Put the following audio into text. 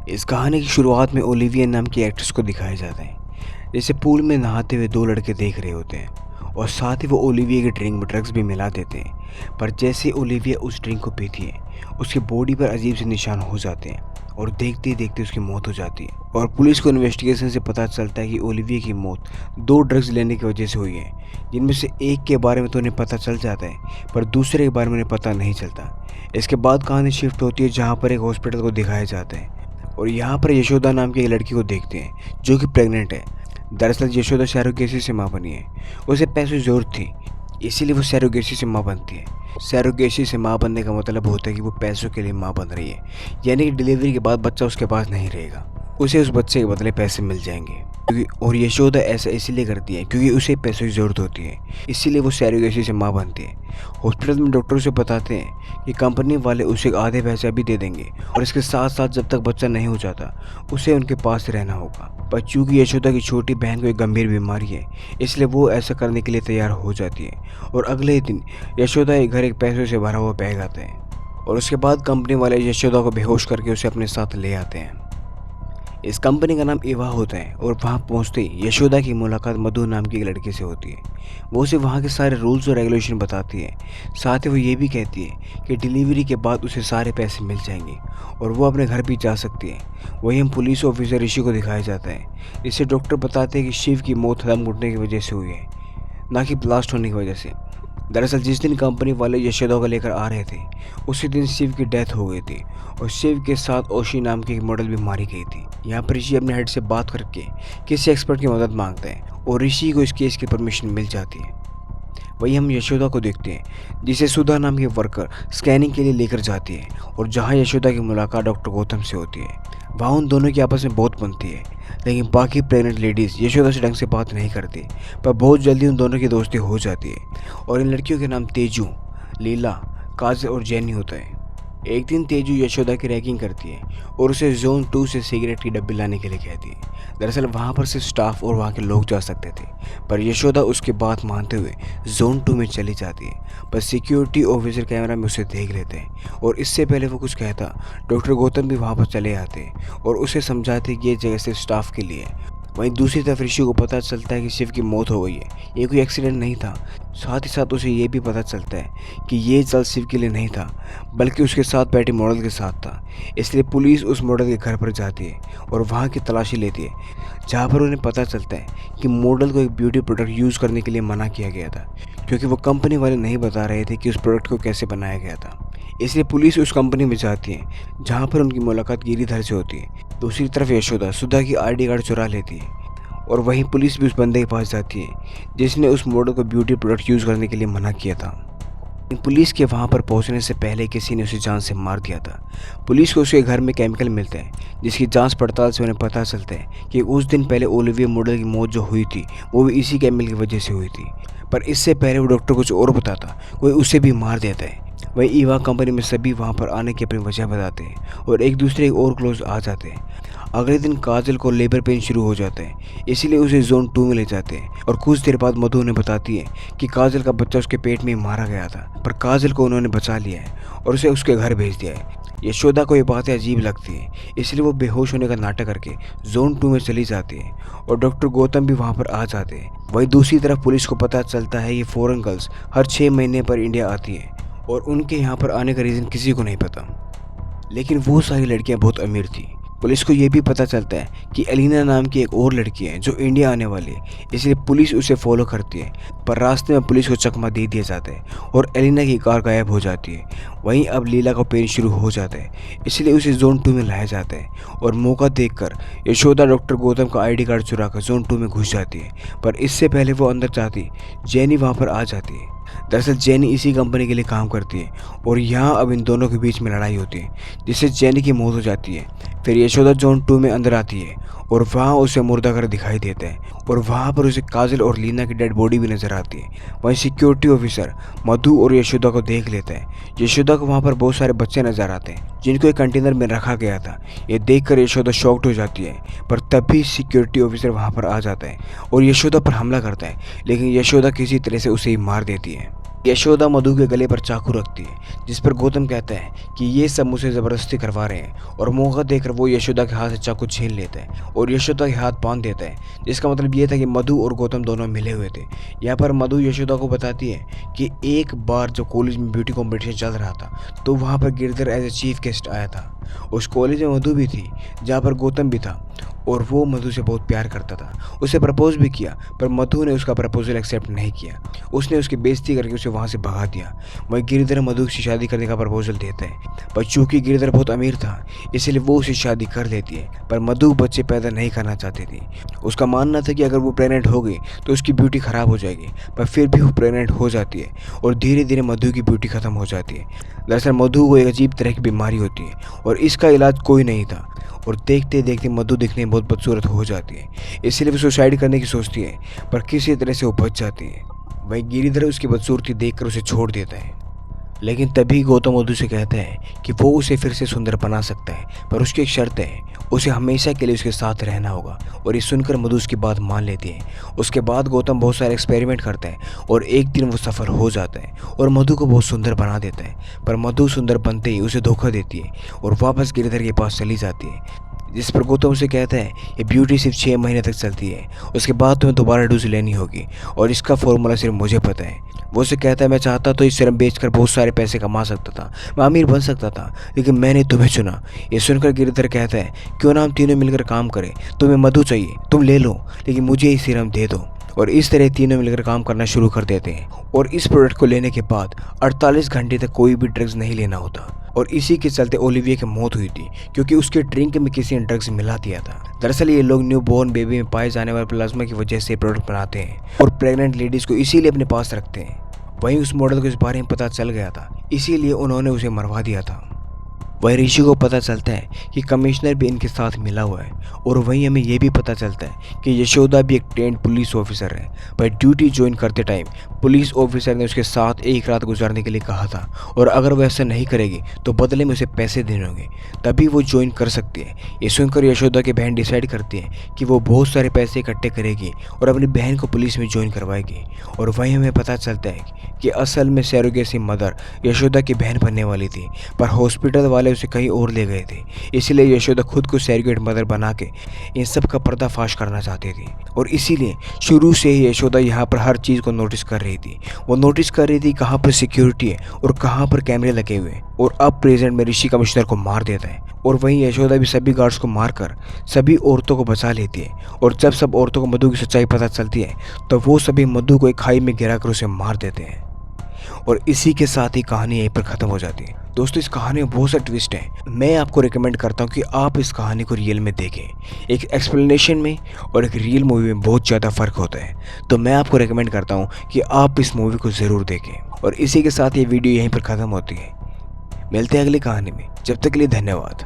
इस कहानी की शुरुआत में ओलिविया नाम की एक्ट्रेस को दिखाया जाता है, जैसे पूल में नहाते हुए दो लड़के देख रहे होते हैं और साथ ही वो ओलिविया की ड्रिंक में ड्रग्स भी मिला देते हैं। पर जैसे ओलिविया उस ड्रिंक को पीती है, उसकी बॉडी पर अजीब से निशान हो जाते हैं और देखते ही देखते उसकी मौत हो जाती है। और पुलिस को इन्वेस्टिगेशन से पता चलता है कि ओलिविया की मौत दो ड्रग्स लेने की वजह से हुई है, जिनमें से एक के बारे में तो उन्हें पता चल जाता है पर दूसरे के बारे में उन्हें पता नहीं चलता। इसके बाद कहानी शिफ्ट होती है जहाँ पर एक हॉस्पिटल को दिखाया जाता है और यहाँ पर यशोदा नाम की एक लड़की को देखते हैं जो कि प्रेग्नेंट है। दरअसल यशोदा सैरोगेसी से माँ बनी है। उसे पैसों की जरूरत थी, इसीलिए वो सैरोगेसी से माँ बनती है। सैरोगेसी से माँ बनने का मतलब होता है कि वो पैसों के लिए माँ बन रही है, यानी कि डिलीवरी के बाद बच्चा उसके पास नहीं रहेगा, उसे उस बच्चे के बदले पैसे मिल जाएंगे। और यशोदा ऐसा इसीलिए करती है क्योंकि उसे पैसों की ज़रूरत होती है, इसीलिए वो सैरोगेसी से माँ बनती है। हॉस्पिटल में डॉक्टर उसे बताते हैं कि कंपनी वाले उसे आधे पैसे भी दे देंगे और इसके साथ साथ जब तक बच्चा नहीं हो जाता उसे उनके पास रहना होगा। पर चूँकि यशोदा की छोटी बहन को एक गंभीर बीमारी है, इसलिए वो ऐसा करने के लिए तैयार हो जाती है। और अगले ही दिन यशोदा के घर एक पैसों से भरा हुआ बैग आता है और उसके बाद कंपनी वाले यशोदा को बेहोश करके उसे अपने साथ ले आते हैं। इस कंपनी का नाम इवा होता है और वहाँ पहुँचते ही यशोदा की मुलाकात मधु नाम की एक लड़के से होती है। वो उसे वहाँ के सारे रूल्स और रेगुलेशन बताती है, साथ ही वो ये भी कहती है कि डिलीवरी के बाद उसे सारे पैसे मिल जाएंगे और वो अपने घर भी जा सकती है। वहीं हम पुलिस ऑफिसर ऋषि को दिखाया जाता है। इसे डॉक्टर बताते हैं कि शिव की मौत दम घुटने की वजह से हुई है, ना कि ब्लास्ट होने की वजह से। दरअसल जिस दिन कंपनी वाले यशोदा को लेकर आ रहे थे, उसी दिन शिव की डेथ हो गई थी और शिव के साथ ओशी नाम की एक मॉडल भी मारी गई थी। यहाँ पर ऋषि अपने हेड से बात करके किसी एक्सपर्ट की मदद मांगते हैं और ऋषि को इस केस की परमिशन मिल जाती है। वहीं हम यशोदा को देखते हैं जिसे सुधा नाम के वर्कर स्कैनिंग के लिए लेकर जाती है और जहाँ यशोदा की मुलाकात डॉक्टर गौतम से होती है, वहाँ उन दोनों की आपस में बहुत बनती है। लेकिन बाकी प्रेग्नेंट लेडीज़ यशोदा से ढंग से बात नहीं करती, पर बहुत जल्दी उन दोनों की दोस्ती हो जाती है। और इन लड़कियों के नाम तेजू, लीला, काजल और जैनी होता है। एक दिन तेजू यशोदा की रैगिंग करती है और उसे जोन 2 से सिगरेट की डब्बी लाने के लिए कहती है। दरअसल वहाँ पर सिर्फ स्टाफ और वहाँ के लोग जा सकते थे, पर यशोदा उसकी बात मानते हुए जोन 2 में चली जाती है। पर सिक्योरिटी ऑफिसर कैमरा में उसे देख लेते हैं और इससे पहले वो कुछ कहता, डॉक्टर गौतम भी वहाँ पर चले आते हैं और उसे समझाते कि ये जगह सिर्फ स्टाफ के लिए है। वहीं दूसरी तरफ ऋषि को पता चलता है कि शिव की मौत हो गई है, ये कोई एक्सीडेंट नहीं था। साथ ही साथ उसे ये भी पता चलता है कि ये जल शिव के लिए नहीं था, बल्कि उसके साथ बैठे मॉडल के साथ था। इसलिए पुलिस उस मॉडल के घर पर जाती है और वहाँ की तलाशी लेती है, जहाँ पर उन्हें पता चलता है कि मॉडल को एक ब्यूटी प्रोडक्ट यूज़ करने के लिए मना किया गया था, क्योंकि वो कंपनी वाले नहीं बता रहे थे कि उस प्रोडक्ट को कैसे बनाया गया था। इसलिए पुलिस उस कंपनी में जाती है जहाँ पर उनकी मुलाकात गिरिधर से होती है। दूसरी तरफ यशोदा सुधा की आईडी कार्ड चुरा लेती है और वहीं पुलिस भी उस बंदे के पास जाती है जिसने उस मॉडल को ब्यूटी प्रोडक्ट यूज़ करने के लिए मना किया था। पुलिस के वहाँ पर पहुँचने से पहले किसी ने उसे जान से मार दिया था। पुलिस को उसके घर में केमिकल मिलते हैं, जिसकी जांच पड़ताल से उन्हें पता चलता है कि उस दिन पहले ओलिविया मॉडल की मौत जो हुई थी वो भी इसी केमिकल की वजह से हुई थी। पर इससे पहले वो डॉक्टर कुछ और बताता, कोई उसे भी मार देता है। वहीं ईवा कंपनी में सभी वहाँ पर आने की अपनी वजह बताते हैं और एक दूसरे और क्लोज आ जाते हैं। अगले दिन काजल को लेबर पेन शुरू हो जाता है, इसीलिए उसे जोन 2 में ले जाते हैं और कुछ देर बाद मधु उन्हें बताती है कि काजल का बच्चा उसके पेट में मारा गया था, पर काजल को उन्होंने बचा लिया है और उसे उसके घर भेज दिया है। यशोदा को ये बातें अजीब लगती है, इसलिए वो बेहोश होने का नाटक करके जोन 2 में चली जाती है और डॉक्टर गौतम भी वहाँ पर आ जाते हैं। वहीं दूसरी तरफ पुलिस को पता चलता है ये फॉरेन गर्ल्स हर 6 महीने पर इंडिया आती है और उनके यहाँ पर आने का रीज़न किसी को नहीं पता, लेकिन वो सारी लड़कियाँ बहुत अमीर थी। पुलिस को ये भी पता चलता है कि एलिना नाम की एक और लड़की है जो इंडिया आने वाली है, इसलिए पुलिस उसे फॉलो करती है। पर रास्ते में पुलिस को चकमा दे दिया जाता है और एलिना की कार गायब हो जाती है। वहीं अब लीला का पेन शुरू हो जाता है, इसलिए उसे जोन 2 में लाया जाता है और मौका देखकर यशोदा डॉक्टर गौतम का आईडी कार्ड चुराकर जोन 2 में घुस जाती है। पर इससे पहले वो अंदर जाती, जैनी वहाँ पर आ जाती है। दरअसल जैनी इसी कंपनी के लिए काम करती है और यहाँ अब इन दोनों के बीच में लड़ाई होती है, जिससे जैनी की मौत हो जाती है। फिर यशोदा जोन 2 में अंदर आती है और वहाँ उसे मुर्दा घर दिखाई देता है और वहाँ पर उसे काजल और लीना की डेड बॉडी भी नजर आती है। वहीं सिक्योरिटी ऑफिसर मधु और यशोदा को देख लेता है। यशोदा को वहाँ पर बहुत सारे बच्चे नजर आते हैं जिनको एक कंटेनर में रखा गया था। ये देखकर यशोदा शॉक्ड हो जाती है, पर तभी सिक्योरिटी ऑफिसर वहाँ पर आ जाता है और यशोदा पर हमला करता है, लेकिन यशोदा किसी तरह से उसे ही मार देती है। यशोदा मधु के गले पर चाकू रखती है, जिस पर गौतम कहता है कि ये सब मुझे ज़बरदस्ती करवा रहे हैं, और मौका देकर वो यशोदा के हाथ से चाकू छीन लेता है और यशोदा के हाथ बांध देता है, जिसका मतलब ये था कि मधु और गौतम दोनों मिले हुए थे। यहाँ पर मधु यशोदा को बताती है कि एक बार जब कॉलेज में ब्यूटी कॉम्पिटिशन चल रहा था तो वहाँ पर Girdhar as a chief guest आया था। उस कॉलेज में मधु भी थी, जहाँ पर गौतम भी था, और वो मधु से बहुत प्यार करता था। उसे प्रपोज भी किया, पर मधु ने उसका प्रपोजल एक्सेप्ट नहीं किया। उसने उसकी बेइज्जती करके उसे वहाँ से भगा दिया। वहीं गिरधर मधु से शादी करने का प्रपोजल देता है, पर चूंकि गिरधर बहुत अमीर था इसलिए वो उसे शादी कर लेती है। पर मधु बच्चे पैदा नहीं करना चाहती थी। उसका मानना था कि अगर वो प्रेग्नेंट हो गई तो उसकी ब्यूटी ख़राब हो जाएगी, पर फिर भी वो प्रेग्नेंट हो जाती है और धीरे धीरे मधु की ब्यूटी ख़त्म हो जाती है। दरअसल मधु को एक अजीब तरह की बीमारी होती है और इसका इलाज कोई नहीं था, और देखते देखते मधु दिखने में बहुत बदसूरत हो जाती है। इसलिए वो सुसाइड करने की सोचती है, पर किसी तरह से वो बच जाती है। वहीं गिरिधर उसकी बदसूरती देखकर उसे छोड़ देता है, लेकिन तभी गौतम मधु से कहता है कि वो उसे फिर से सुंदर बना सकता है, पर उसकी एक शर्त है, उसे हमेशा के लिए उसके साथ रहना होगा। और ये सुनकर मधु उसकी बात मान लेती है। उसके बाद गौतम बहुत सारे एक्सपेरिमेंट करता है और एक दिन वो सफल हो जाता है और मधु को बहुत सुंदर बना देता है। पर मधु सुंदर बनते ही उसे धोखा देती है और वापस गिरधर के पास चली जाती है, जिस पर गौतम उसे कहता है ये ब्यूटी सिर्फ 6 महीने तक चलती है, उसके बाद तुम्हें दोबारा डोज लेनी होगी और इसका फॉर्मूला सिर्फ मुझे पता है। वो उसे कहता है मैं चाहता तो इस सीरम बेचकर बहुत सारे पैसे कमा सकता था, मैं अमीर बन सकता था, लेकिन मैंने तुम्हें चुना। ये सुनकर गिरधर कहता है क्यों ना हम तीनों मिलकर काम करें, तुम्हें मधु चाहिए तुम ले लो, लेकिन मुझे ये सीरम दे दो। और इस तरह तीनों मिलकर काम करना शुरू कर देते हैं और इस प्रोडक्ट को लेने के बाद 48 घंटे तक कोई भी ड्रग्स नहीं लेना होता। और इसी के चलते ओलिविया की मौत हुई थी, क्योंकि उसके ड्रिंक में किसी ने ड्रग्स मिला दिया था। दरअसल ये लोग न्यू बॉर्न बेबी में पाए जाने वाले प्लाज्मा की वजह से प्रोडक्ट बनाते हैं और प्रेग्नेंट लेडीज को इसीलिए अपने पास रखते हैं। वहीं उस मॉडल को इस बारे में पता चल गया था, इसीलिए उन्होंने उसे मरवा दिया था। वहीं ऋषि को पता चलता है कि कमिश्नर भी इनके साथ मिला हुआ है, और वहीं हमें यह भी पता चलता है कि यशोदा भी एक ट्रेंड पुलिस ऑफिसर है। पर ड्यूटी ज्वाइन करते टाइम पुलिस ऑफिसर ने उसके साथ एक रात गुजारने के लिए कहा था, और अगर वह ऐसा नहीं करेगी तो बदले में उसे पैसे देने होंगे, तभी वो ज्वाइन कर सकती है। ये सुनकर यशोदा की बहन डिसाइड करती है कि वो बहुत सारे पैसे इकट्ठे करेगी और अपनी बहन को पुलिस में ज्वाइन करवाएगी। और वहीं हमें पता चलता है कि असल में सरोगेसी मदर यशोदा की बहन बनने वाली थी, पर हॉस्पिटल वाले उसे कहीं और ले गए थे। इसलिए यशोदा खुद को सरोगेट मदर बना के इन सब का पर्दाफाश करना चाहती थी, और इसीलिए शुरू से ही यशोदा यहाँ पर हर चीज़ को नोटिस कर रही थी। वो नोटिस कर रही थी कहाँ पर सिक्योरिटी है और कहाँ पर कैमरे लगे हुए हैं, और अब प्रेजेंट में ऋषि कमिश्नर को मार देता है। और वहीं यशोदा भी सभी गार्ड्स को मारकर सभी औरतों को बचा लेती है। और जब सब औरतों को मधु की सच्चाई पता चलती है तो वो सभी मधु को एक खाई में गिराकर उसे मार देते हैं। और इसी के साथ ही कहानी यहीं पर ख़त्म हो जाती है। दोस्तों, इस कहानी में बहुत सा ट्विस्ट है। मैं आपको रिकमेंड करता हूँ कि आप इस कहानी को रियल में देखें। एक एक्सप्लेनेशन में और एक रियल मूवी में बहुत ज़्यादा फ़र्क होता है, तो मैं आपको रिकमेंड करता हूँ कि आप इस मूवी को ज़रूर देखें। और इसी के साथ ये वीडियो यहीं पर ख़त्म होती है। मिलते हैं अगली कहानी में, जब तक के लिए धन्यवाद।